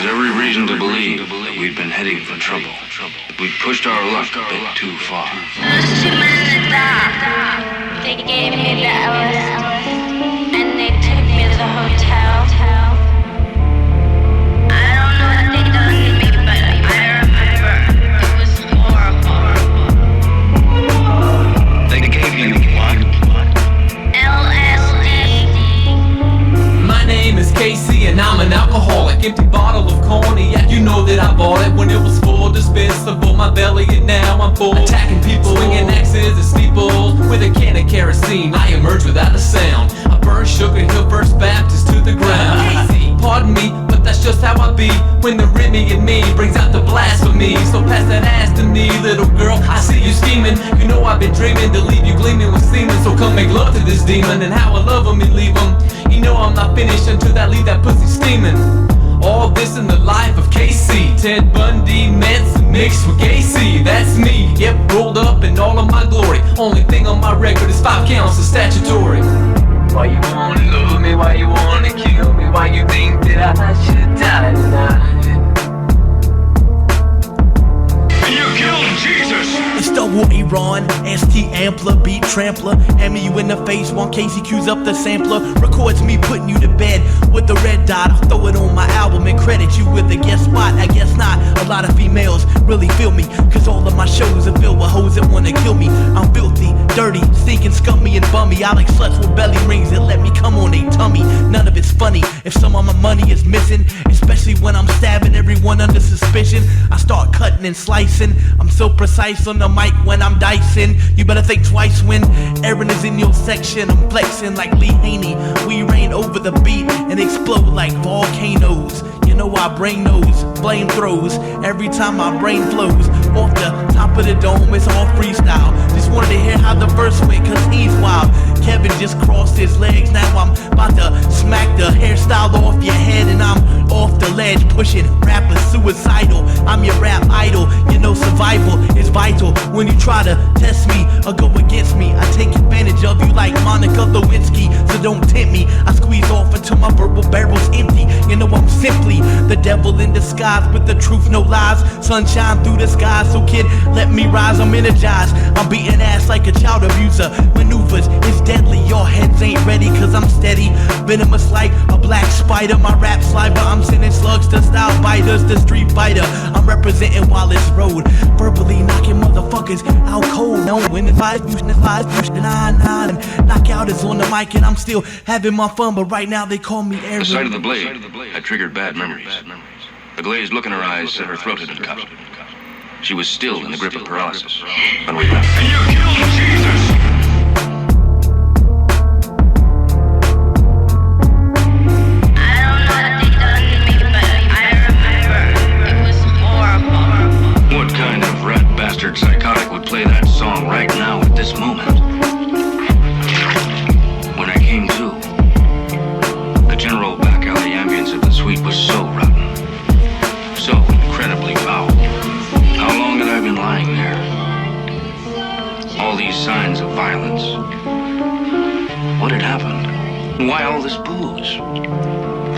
There's every reason to believe that we've been heading for trouble. We've pushed our luck a bit too far. Those 2 men in the dark, they gave me the LSD, and they took me to the hotel. I don't know what they done to me, but I remember it was horrible. They gave you what? LSD. My name is Casey and I'm an alcoholic. Empty bottle of cognac, you know that I bought it when it was full, dispensable. My belly and now I'm full. Attacking people, swinging axes and steeples with a can of kerosene. I emerge without a sound. I burn Sugar Hill First Baptist to the ground. Pardon me, but that's just how I be. When the Remy in me brings out the blasphemy. So pass that ass to me, little girl. I see you scheming. You know I've been dreaming to leave you gleaming with semen. So come make love to this demon and how I love him and leave him. You know I'm not finished until I leave that pussy steaming. All this in the life of KC. Ted Bundy, Manson mixed with Gacy. That's me, yep, rolled up in all of my glory. Only thing on my record is 5 counts of statutory. Why you wanna love me? Why you wanna kill me? Why you think that I should die tonight? You killed Jesus! It's double Aaron, ST Ampler, beat trampler. Hammer you in the face while Casey cues up the sampler. Records me putting you to bed with the red dot. I'll throw it on my album and credit you with a guest spot. I guess not, a lot of females really feel me, cause all of my shows are filled with hoes that wanna kill me. I'm filthy, dirty, stinking, scummy and bummy. I like sluts with belly rings that let me come on their tummy. None of it's funny if some of my money is missing, especially when I'm stabbing everyone under suspicion. I start cutting and slicing. I'm so precise on the mic when I'm dicing. You better think twice when Aaron is in your section. I'm flexing like Lee Haney. We rain over the beat and explode like volcanoes. You know I brain knows, blame throws every time my brain flows. Off the top of the dome, it's all freestyle. Just wanted to hear how the verse went, cause he's wild. Kevin just crossed his legs, now I'm about to smack the hairstyle off your head. And I'm off the ledge, pushing rappers suicidal. I'm your rap idol, you know survival is vital. When you try to test me or go against me, I take advantage of you like Monica Lewinsky. So don't tempt me, I squeeze off until my verbal barrel's empty. You know I'm simply the devil in disguise, with the truth, no lies. Sunshine through the skies, so kid, let me rise, I'm energized. I'm beating ass like a child abuser. Maneuvers is deadly, your heads ain't ready, cause I'm steady. Venomous like a black spider, my rap slider. I'm sending slugs to style biters, the street fighter. I'm representing Wallace Road, verbally knocking motherfuckers out cold. No, when the five, knockout is on the mic and I'm still having my fun, but right now they call me Aries. The sight of the blade had triggered bad memories. The glazed look in her eyes said her throat had been cut. She was still in the grip of paralysis when we left. And you killed Jesus! Psychotic would play that song right now at this moment. When I came to, the general back alley ambience of the suite was so rotten, so incredibly foul. How long had I been lying there? All these signs of violence. What had happened? Why all this booze?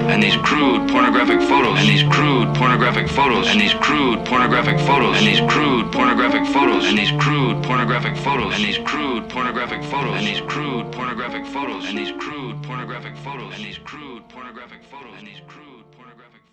And these crude pornographic photos, and these crude pornographic photos, and these crude pornographic photos, and these crude pornographic photos, and these crude pornographic photos, and these crude pornographic photos, and these crude pornographic photos, and these crude pornographic photos, and these crude pornographic photos, and these crude pornographic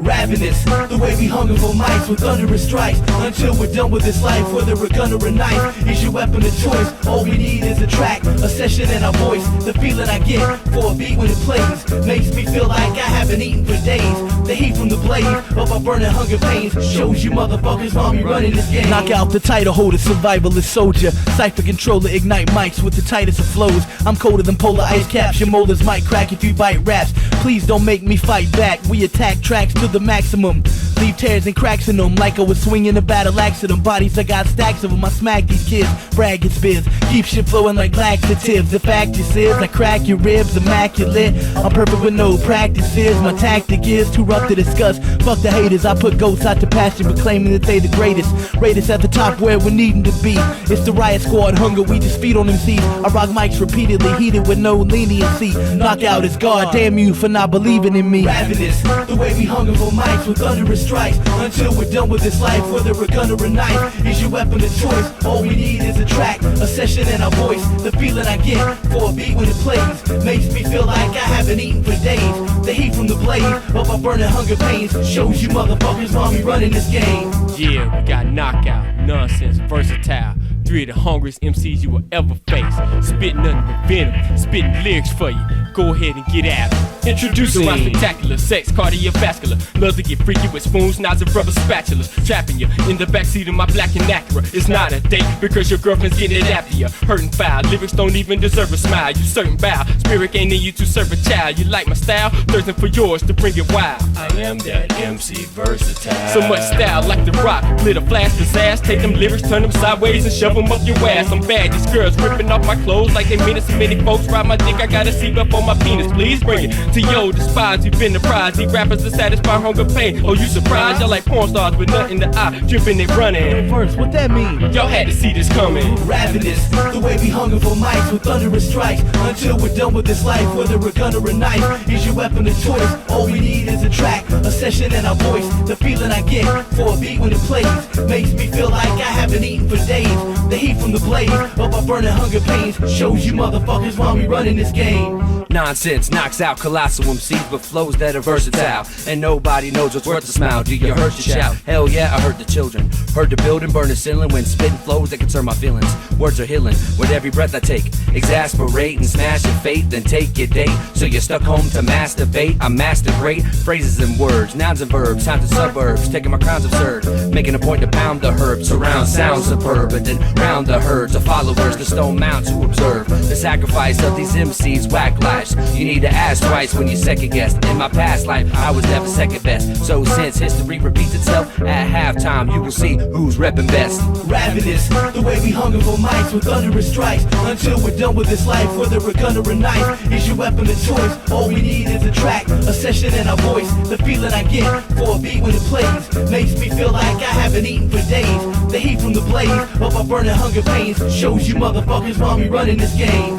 Ravenous, the way we hunger for mics with thunderous strikes. Until we're done with this life, whether a gun or a knife is your weapon of choice. All we need is a track, a session and a voice. The feeling I get for a beat when it plays makes me feel like I haven't eaten for days. The heat from the blade of our burning hunger pains shows you motherfuckers while we running this game. Knock out the title holder, survivalist soldier, cipher controller, ignite mics with the tightest of flows. I'm colder than polar ice caps, your molars might crack if you bite raps. Please don't make me fight back, we attack tracks to the maximum. Leave tears and cracks in them like I was swinging a battle axe to them. Bodies, I got stacks of them. I smack these kids, brag it's biz. Keep shit flowing like laxatives. The fact is I crack your ribs, immaculate. I'm perfect with no practices. My tactic is too rough to discuss. Fuck the haters, I put ghosts out to pasture, but claiming that they the greatest. Rate us at the top where we're needing to be. It's the riot squad, hunger, we just feed on them seeds. I rock mics repeatedly, heated with no leniency. Knockout is God, damn you for not believing in me. Ravenous, the way we hunger for mics with thunderous strikes. Until we're done with this life, whether a gun or a knife is your weapon of choice. All we need is a track, a session and a voice. The feeling I get for a beat when it plays makes me feel like I haven't eaten for days. The heat from the blade of my burning hunger pains shows you motherfuckers why we running this game. Yeah, we got knockout, nonsense, versatile. 3 of the hungriest MCs you will ever face. Spitting nothing but venom, spitting lyrics for you. Go ahead and get at it. Introducing my spectacular sex, cardiovascular. Loves to get freaky with spoons, knives, and rubber spatulas. Trapping you in the backseat of my black and Acura. It's not a date because your girlfriend's getting it after you. Hurting foul, lyrics don't even deserve a smile. You certain bow, spirit ain't in you to serve a child. You like my style, thirsting for yours to bring it wild. I am that MC versatile. So much style like the rock, glitter flash his ass. Take them lyrics, turn them sideways and shove them up your ass. I'm bad, these girls ripping off my clothes like they mean it. So many folks ride my dick, I gotta seat up on my penis. Please bring it to yo, despise, you've been the prize. These rappers to satisfy hunger pain. Oh, you surprised? Y'all like porn stars with nothing to eye, dripping and running. First, what that mean? Y'all had to see this coming. Ravenous, the way we hunger for mics with thunderous strikes. Until we're done with this life, whether a gun or a knife is your weapon of choice. All we need is a track, a session and a voice. The feeling I get for a beat when it plays makes me feel like I haven't eaten for days. The heat from the blade of my burning hunger pains shows you motherfuckers why we running this game. Nonsense knocks out colossal MCs with flows that are versatile. And nobody knows what's worth a smile. Do you hurt your shout? Hell yeah, I heard the children. Heard the building burn the ceiling when spitting flows that concern my feelings. Words are healing with every breath I take. Exasperate and smash your faith, then take your date. So you're stuck home to masturbate. I master great phrases and words, nouns and verbs, sounds and suburbs. Taking my crown's absurd, making a point to pound the herb. Surround sounds superb, and then round the herds of followers, the stone mount to observe the sacrifice of these MCs, whack lives. You need to ask twice when you second guess. In my past life, I was never second best. So since history repeats itself, at halftime you will see who's reppin' best. Ravenous, the way we hunger for mics with thunderous strikes. Until we're done with this life, whether a gun or a knife is your weapon of choice. All we need is a track, a session and a voice. The feeling I get for a beat when it plays makes me feel like I haven't eaten for days. The heat from the blade of my burning hunger pains shows you motherfuckers why we running this game.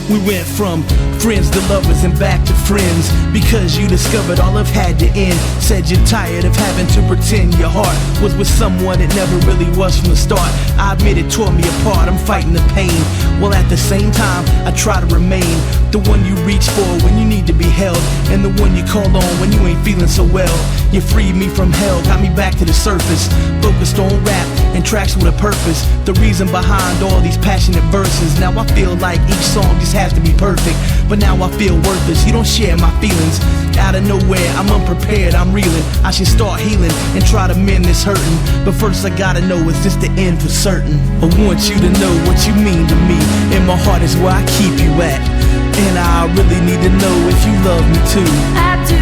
We went from friends to lovers and back to friends because you discovered all I've had to end. Said you're tired of having to pretend your heart was with someone it never really was from the start. I admit it tore me apart, I'm fighting the pain, while at the same time I try to remain the one you reach for when you need to be held, and the one you call on when you ain't feeling so well. You freed me from hell, got me back to the surface, focused on rap and tracks with a purpose. The reason behind all these passionate verses. Now I feel like each song just has to be perfect, but now I feel worthless. You don't share my feelings. Out of nowhere, I'm unprepared, I'm reeling. I should start healing and try to mend this hurting, but first I gotta know, is this the end for certain? I want you to know what you mean to me, and my heart is where I keep you at. And I really need to know if you love me too. I do,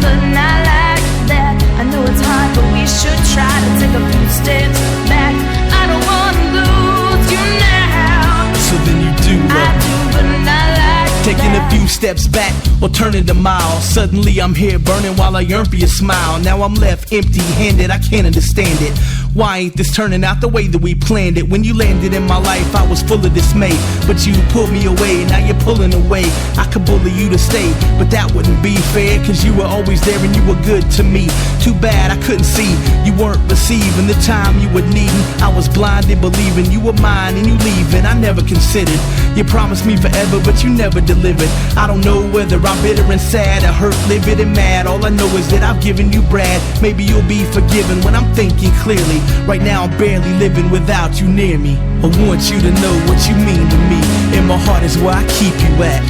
but not like that. I know it's hard, but we should try to take a few steps back. I don't wanna lose you now. So then you do love me. I do, but not like Taking that. a few steps back or turning to miles. Suddenly I'm here burning while I yearn for your smile. Now I'm left empty-handed, I can't understand it. Why ain't this turning out the way that we planned it? When you landed in my life, I was full of dismay, but you pulled me away, now you're pulling away. I could bully you to stay, but that wouldn't be fair, cause you were always there and you were good to me. Too bad I couldn't see, you weren't receiving the time you were needing. I was blinded believing you were mine and you leaving. I never considered, you promised me forever, but you never delivered. I don't know whether I'm bitter and sad or hurt, livid and mad. All I know is that I've given you Brad. Maybe you'll be forgiven when I'm thinking clearly. Right now I'm barely living without you near me. I want you to know what you mean to me, and my heart is where I keep you at.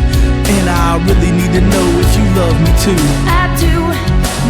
And I really need to know if you love me too. I do,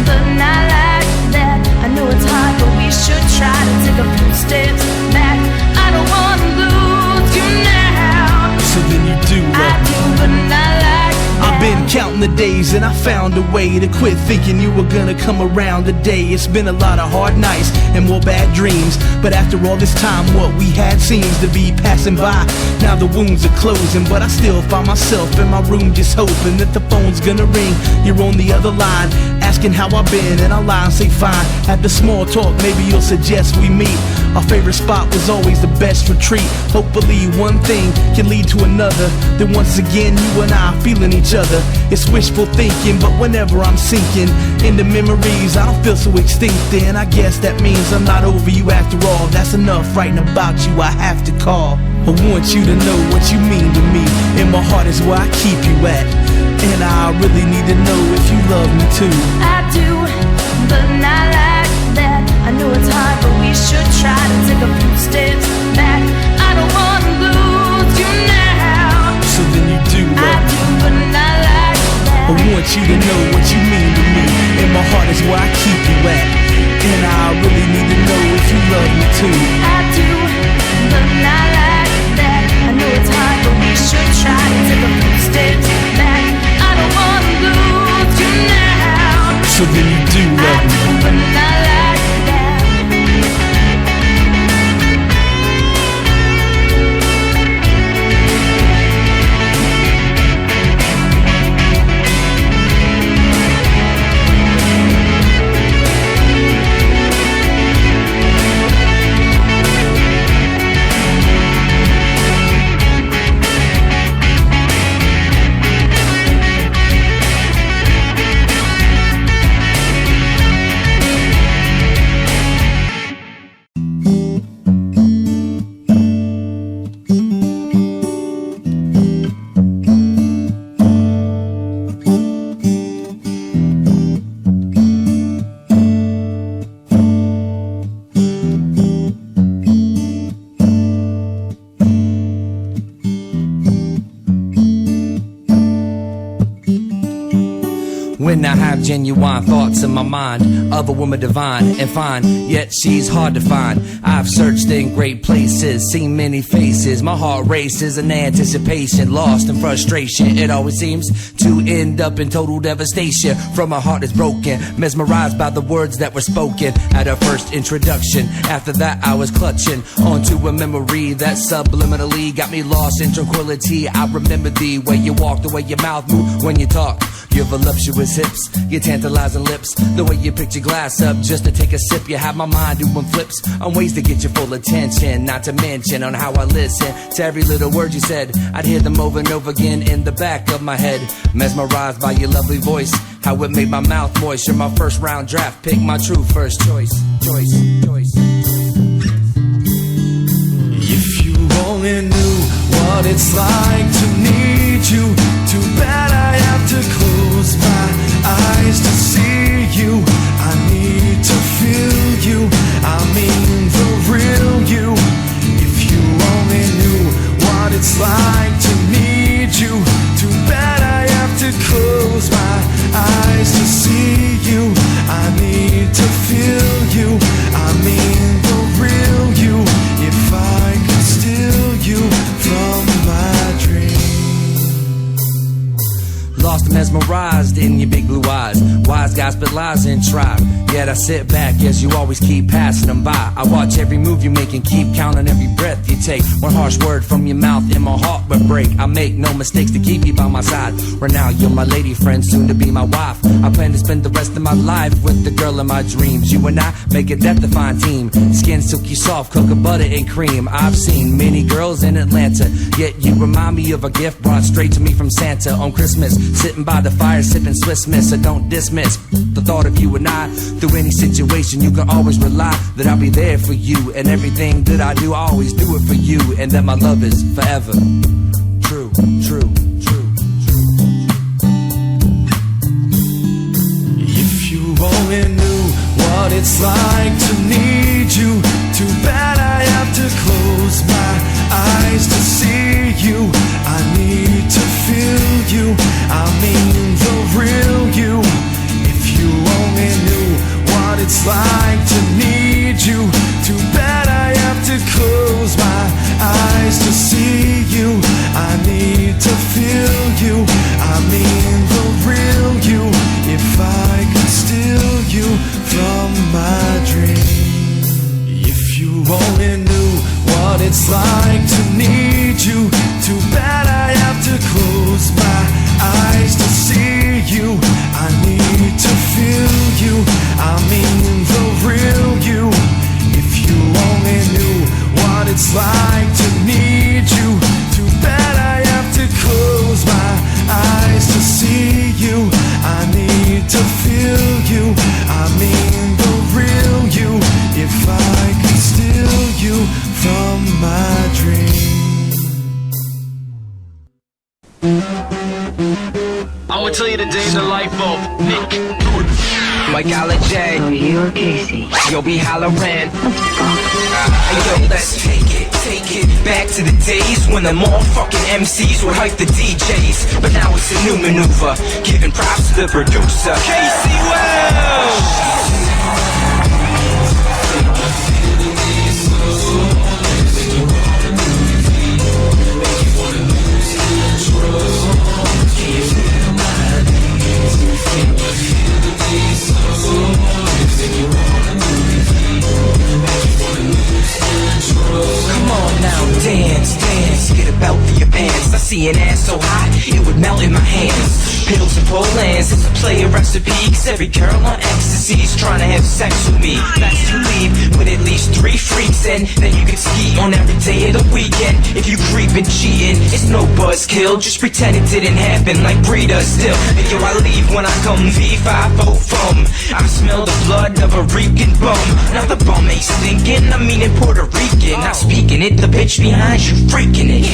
but not like that. I know it's hard, but we should try to take a few steps back. I don't wanna lose you now. So then you do love me. I do, but not like that. I've been counting the days and I found a way to quit thinking you were gonna come around today. It's been a lot of hard nights and more bad dreams, but after all this time what we had seems to be passing by. Now the wounds are closing, but I still find myself in my room just hoping that the phone's gonna ring. You're on the other line asking how I've been, and I lie and say fine. After small talk maybe you'll suggest we meet. Our favorite spot was always the best retreat. Hopefully one thing can lead to another, then once again you and I feeling each other. It's wishful thinking, but whenever I'm sinking into memories I don't feel so extinct. And I guess that means I'm not over you after all. That's enough writing about you, I have to call. I want you to know what you mean to me, and my heart is where I keep you at. And I really need to know if you love me too. I do, but not like that. I know it's hard, but we should try to take a few steps back. I don't wanna lose you now. So then you do I love me. do, but not like that. I want you to know what you mean to me, and my heart is where I keep you at. And I really need to know if you love me too. I do, but not like that. I know it's hard, but we should try to take a few steps back. I don't wanna lose you now. So then you do I love me. do, but not like that. When I have genuine thoughts in my mind of a woman divine and fine, yet she's hard to find. I've searched in great places, seen many faces. My heart races in anticipation, lost in frustration. It always seems to end up in total devastation. From my heart is broken, mesmerized by the words that were spoken at our first introduction. After that I was clutching onto a memory that subliminally got me lost in tranquility. I remember the way you walked, the way your mouth moved when you talk, your voluptuous hips, your tantalizing lips, the way you picked your glass up just to take a sip. You have my mind doing flips on ways to get your full attention, not to mention on how I listen to every little word you said. I'd hear them over and over again in the back of my head, mesmerized by your lovely voice, how it made my mouth moist. You're my first round draft pick, my true first choice. If you only knew what it's like to need you, too bad I have to close my eyes to see you. I need to feel you, I mean the real you. If you only knew what it's like to need you, too bad I have to close my eyes to see you. I need to feel you, I mean the real you. If I could steal you from my dreams. Lost and mesmerized in your big blue eyes, wise guys spit lies and try. Yet I sit back as you always keep passing them by. I watch every move you make and keep counting every breath you take. One harsh word from your mouth and my heart would break. I make no mistakes to keep you by my side. Right now you're my lady friend, soon to be my wife. I plan to spend the rest of my life with the girl of my dreams. You and I make a death-defying team. Skin silky soft, cocoa butter and cream. I've seen many girls in Atlanta, yet you remind me of a gift brought straight to me from Santa on Christmas. Sitting by the fire, sipping Swiss Miss. So don't dismiss the thought of you and I. Through any situation, you can always rely that I'll be there for you. And everything that I do, I always do it for you. And that my love is forever. True, true, true, true. If you only knew what it's like to need you, too bad I have to close my eyes to see you. I need to feel you, it's like to need you. Too bad I have to close my eyes to see you. I need to feel you, I mean the real you. If you only knew what it's like to need you. Too bad I have to close my eyes to see you. I need to feel you, I mean the real you. If I could steal you from my dream. I'ma tell you the day in the life of Nick. Mike Allen J. So you're Casey. You'll be hollering. Hey yo, let's take it back to the days when the motherfucking MCs would hype the DJs. But now it's a new maneuver, giving props to the producer, Casey Wells. Come on now, dance, get a belt for your pants. I see an ass so hot, it would melt in my hands. Pills and pole lands, it's a player recipe. Cause every girl on ecstasy's trying to have sex with me. That's to leave with at least 3 freaks, and then you can ski on every day of the weekend. If you creepin' cheatin', it's no buzzkill. Just pretend it didn't happen like Bree does still. And yo, I leave when I come V5 from. I smell the blood of a reeking bum. Now the bum ain't stinking, I mean in Puerto Rican. Not speaking it, the bitch behind you freaking it.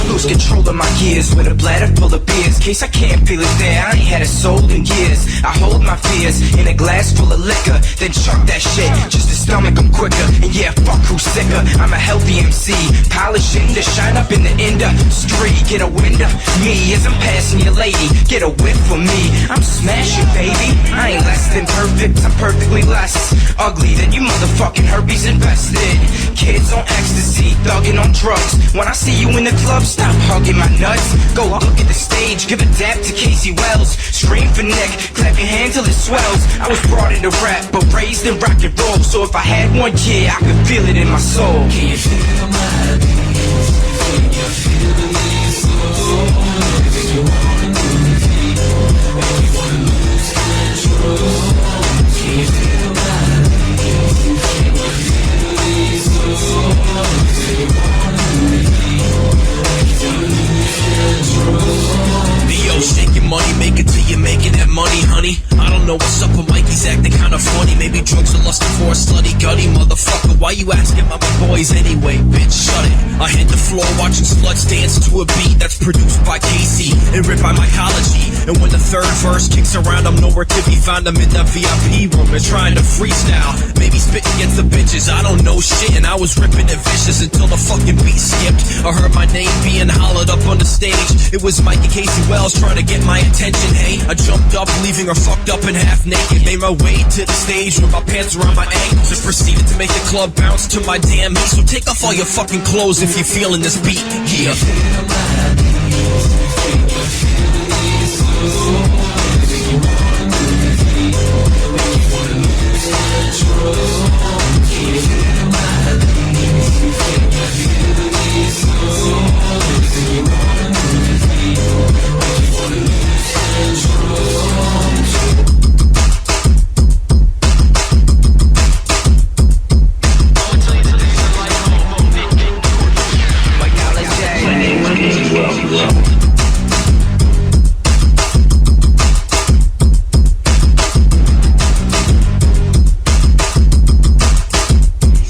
Lose control of my gears with a bladder full of beers. Case I can't feel it there, I ain't had a soul in years. I hold my fears in a glass full of liquor, then chuck that shit just to stomach them quicker. And yeah, fuck who's sicker, I'm a healthy MC, polishing to shine up in the industry. Get a wind of me as I'm passing your lady, get a whiff for me, I'm smashing baby. I ain't less than perfect, I'm perfectly less ugly than you motherfucking herpes infested. Kids on ecstasy, thugging on drugs. When I see you in the club, stop hugging my nuts. Go look at the stage, give a dap to Casey Wells. Scream for Nick, clap your hand till it swells. I was brought into rap, but raised in rock and roll. So if I had one kid, I could feel it in my soul. Can you feel my beats? Can you feel these souls? If you wanna lose me, if you wanna lose control. Can you feel my beats? Can you feel these souls? If you wanna lose me, if you wanna lose control. Yo, shake your money, make it till you're making that money, honey. I don't know what's up with Mikey's acting kinda funny. Maybe drugs are lusting for a slutty gutty motherfucker. Why you asking about my boys anyway, bitch? Shut it. I hit the floor watching sluts dance to a beat that's produced by Casey and written by Mycology. And when the third verse kicks around, I'm nowhere to be found. I'm in the VIP room and trying to freestyle. Maybe spitting against the bitches, I don't know shit. And I was ripping it vicious until the fucking beat skipped. I heard my name being hollered up on the stage. It was Mike and Casey Wells trying to get my attention, hey. I jumped up, leaving her fucked up and half naked. Made my way to the stage with my pants around my ankles and proceeded to make the club bounce to my damn beat. So take off all your fucking clothes if you're feeling this beat. Yeah.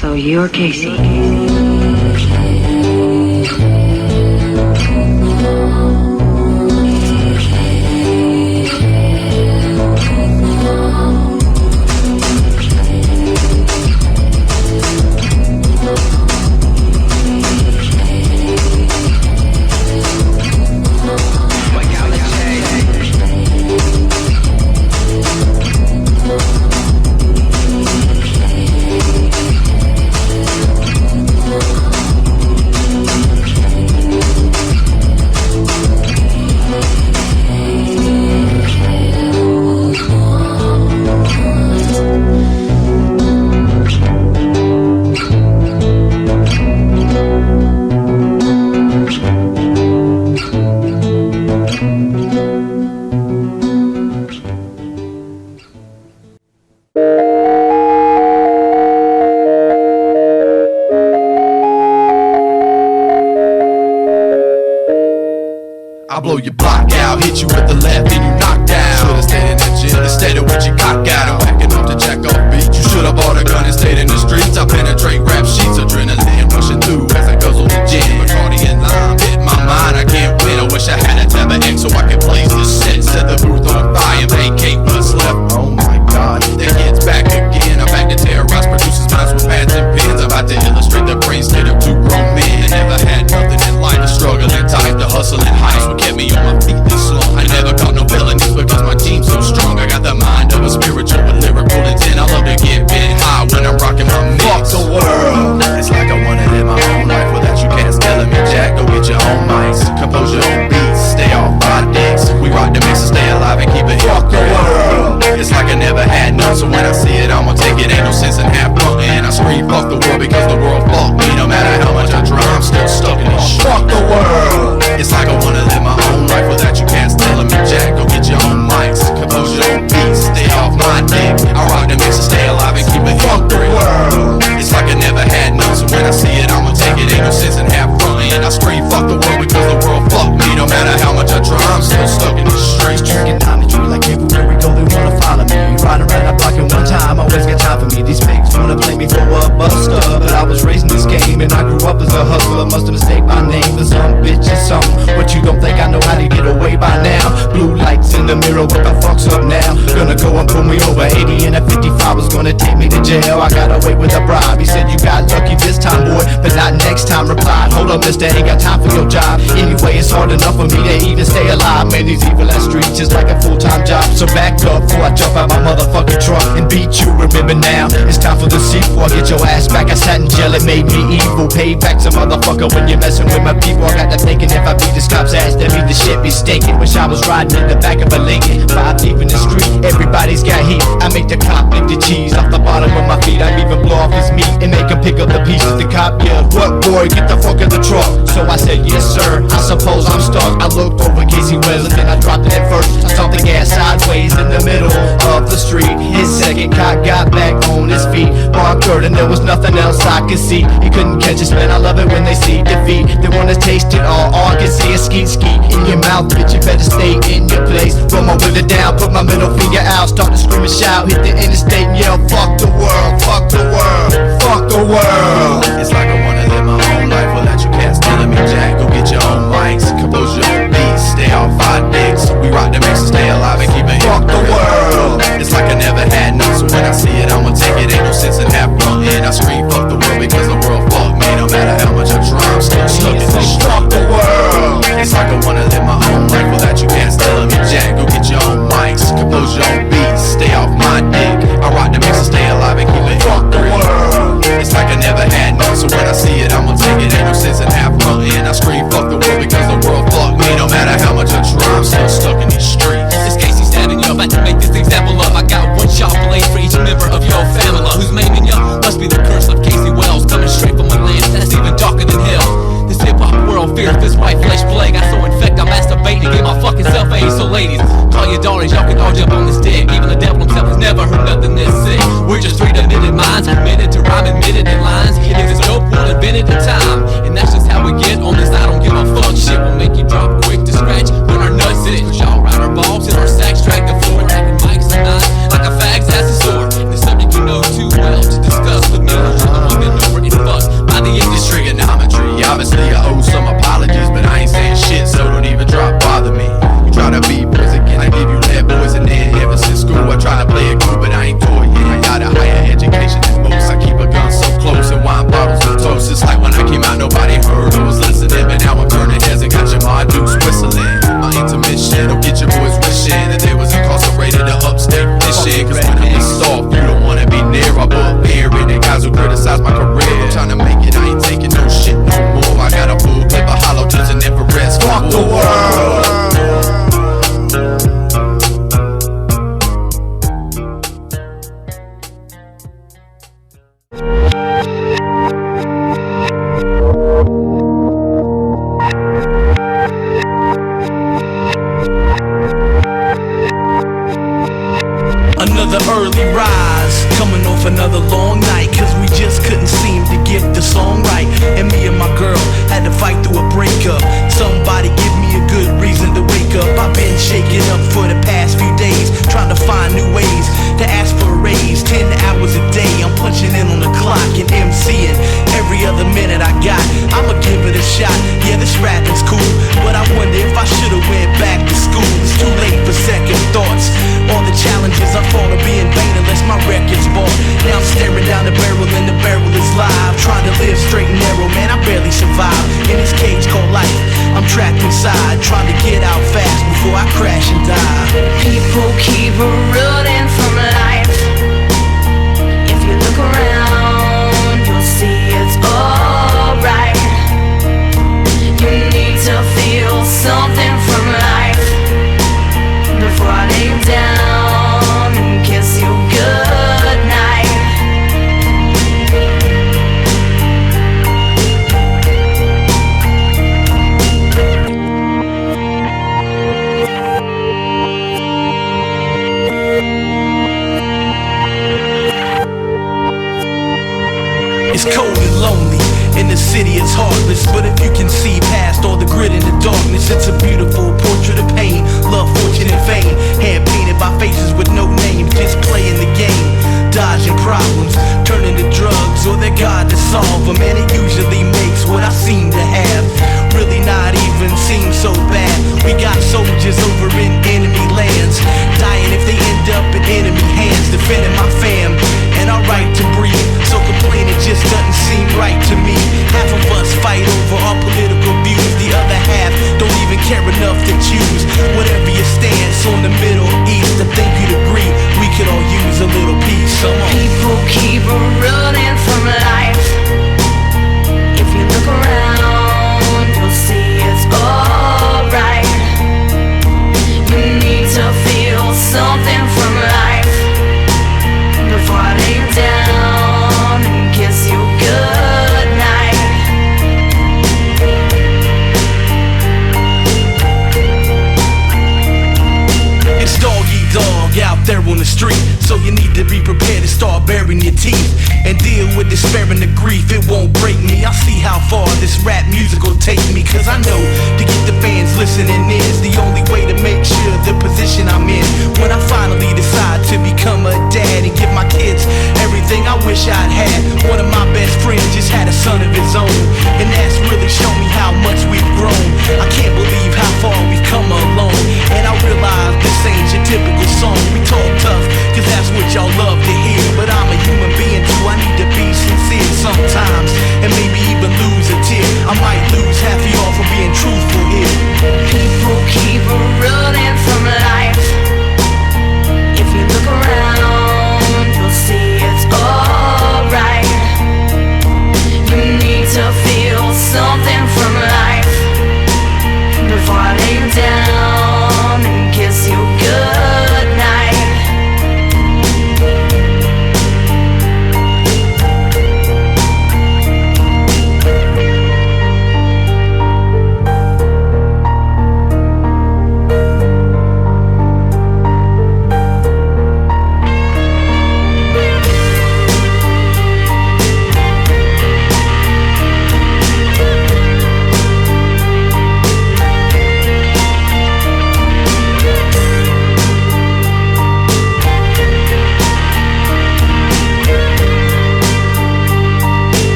So you're Casey. I'll blow your block out, hit you with the left and you knock down. Should've stayed in the gym instead of with your cock out and whacking off the jack off beat. You should've bought a gun and stayed in the streets. I penetrate rap sheets, adrenaline rushing through as I guzzle the gin. Bacardi and lime hit my mind, I can't win. I wish I had a tab of X so I could blaze this shit. Set the booth on fire and vacate what's left. Oh my god, that hits back again. I'm back to terrorize producers' minds with pads and pens. I'm about to illustrate the brain state of two grown men. Never had nothing in life, the struggling times, the hustling highs what kept me on my feet this long. I never caught no felonies because my team's so strong. I got the mind of a spiritual with lyrical intent. I love to get bit high when I'm rocking my mix. Fuck the world, it's like I wanna live my own life without you cats telling me Jack, go get your own mics, compose your own beats, stay off my dicks. We rock the mix and stay alive and keep it. Fuck the world, it's like I never had none, so when I see it I'ma take it. Ain't no sense in half blunting. I scream fuck the world because the world fucked me. No matter how much I try, I'm still stuck in this shit. Fuck the world, it's like I wanna live my own life without you cats telling me Jack, go get your own mics, compose your own beats, stay off my dick. I rock the mix and stay alive and keep it. Fuck the world, it's like I never had none, so when I see it I'ma take it. Ain't no sense in half frontin'. I scream fuck the world because the world fucked me. No matter how much I try, I'm still stuck in this street. Triggernometry, like everywhere we go they wanna follow me. Ride around the block in one time, always got time for me. These pigs wanna play me for a buster, but I was raised in this game and I grew up as a hustler. Must've mistaken my name for some bitch or something, but you don't think I know how to get away by now. Blue lights in the mirror, what the fuck's up now? Gonna go and pull me over, 80 and a 55 was gonna take me to jail. I got away with a bribe, he said you got lucky this time boy, but not next time. Replied, hold up mister, ain't got time for your job. Anyway, it's hard enough for me to even stay alive. Man, these evil ass streets just like a full-time job. So back up before I jump out my motherfucking truck and beat you. Remember now, it's time for the sequel. I get your ass back, I sat in jail, it made me evil. Payback's a motherfucker when you're messing with my people. I got to thinking if I beat this cop's ass, then beat the shit be stinking. Wish I was riding in the back of a Lincoln, 5 deep in the street, everybody's got heat. I make the cop lick the cheese off the bottom of my feet. I even blow off his meat and make him pick up the pieces. The cop yelled, what boy, get the fuck in the truck. So I said, yes sir, I suppose I'm stuck. I looked over Casey Wells and then I dropped it at first. I saw the gas sideways in the middle of the street. His second cop got back on his feet, barked and there was nothing else I could see. He couldn't catch us, man, I love it when they see defeat. They wanna taste it all I can see is skeet skeet in your mouth, bitch, you better stay in your place. Roll my window down, put my middle finger out, start to scream and shout, hit the interstate and yell, fuck the world, fuck the world, fuck the world. It's like I wanna live my own life without you cats telling me Jack, go get your own mics, compose your own beats, stay off our dicks. We rock the mix and stay alive and keep it. Fuck the world, it's like I never had none, so when I see it I'ma take it. Ain't no sense in half blunting. I scream fuck the world because the world fucked me. No matter how much I try, I'm still stuck in this. fuck the world. It's like I wanna live my own life without you cats telling me Jack, go get your own mics, compose your own beats, stay off my dick. I rock the mix and stay alive and keep it. Fuck the world, it's like I never had none, so when I see it I'ma take it. Ain't no sense in half blunting. I scream fuck the world because the world fucked me. No matter how much I try, I'm still stuck in these streets. This Casey standing up, I had to make this example up. I got one shot blade for each member of your family. Who's maiming you? Must be the curse of Casey Wells, coming straight from a land that's even darker than hell. This hip-hop world fears this white flesh plague. I so infect, I masturbate to get my fucking self AIDS. So ladies, call your daughters, y'all can all jump on this dick. Even the devil himself has never heard nothing this sick. We're just 3 knitted minds, committed to rhyme, admitted in lines. It is dope, one invented in time, and that's just how we get on this. I don't give a fuck. Shit will make you drop quick to scratch when our nuts hit. Y'all ride our balls in our sacks, track the floor, attacking mics and knives like a fag's ass is sore. The subject you know too well to discuss with me. You've been over and fucked by the industry. Triggernometry, obviously I owe some apologies, but I ain't saying shit, so don't even drop bother me. You try to be boys again, I give you lead boys, and then ever since school I try to play it cool, but I ain't toy yet. I got a higher education than most. I keep a gun so close and wine bottles so toast. It's like when I came out nobody heard or was listening, but now I'm turning heads and got your ma dukes whistling. My intermission, don't get your boys wishing that they was incarcerated or upstate fishing. Cause when I'm pissed off, you don't wanna be near. I book beer and the guys who criticize my career. I'm trying to make it, I ain't taking no shit no more. I got a full clip of hollow tips and infrared. fuck the world. Another early rise, coming off another long night, cause we just couldn't seem to get the song right. And me and my girl had to fight through a breakup. Somebody give me a good reason to up. I've been shaking up for the past few days, trying to find new ways to ask for a raise. 10 hours a day, I'm punching in on the clock and MCing every other minute I got. I'ma give it a shot. Yeah, this rapping's cool, but I wonder if I should've went back to school. It's too late for second thoughts. All the challenges I fought are being vain unless my record's bought. Now I'm staring down the barrel and the barrel is live. Trying to live straight and narrow, man, I barely survive in this cage called life. I'm trapped inside, trying to get out fast before I crash and die. People keep running from life. If you look around, you'll see it's alright. You need to feel something from life before I lay down and kiss you goodnight. It's cold and lonely, and the city is heartless. But if you can see past all the grit and the darkness, it's a beautiful portrait of pain, love, fortune, and fame. Hand painted by faces with no names, just playing the game, dodging problems, turning to drugs or their God to solve them. And it usually makes what I seem to have really not even seem so bad. We got soldiers over in enemy lands, dying if they end up in enemy hands, defending my fam and our right to breathe. So complaining just doesn't seem right to me. Half of us fight over our political views, the other half don't even care enough to choose. Whatever your stance on the Middle East, I think you'd agree we could all use a little peace. Come on. People keep running from life. If you look around, you'll see it's alright. You need to feel something from life before I lay down and kiss you goodnight. It's dog eat dog out there on the street, so you need to be prepared to start baring your teeth and deal with despair and the grief. It won't break me. I'll see how far this rap music will take me, cause I know to get the fans listening is the only way to make sure the position I'm in when I finally decide to become a dad and give my kids everything I wish I'd had. One of my best friends just had a son of his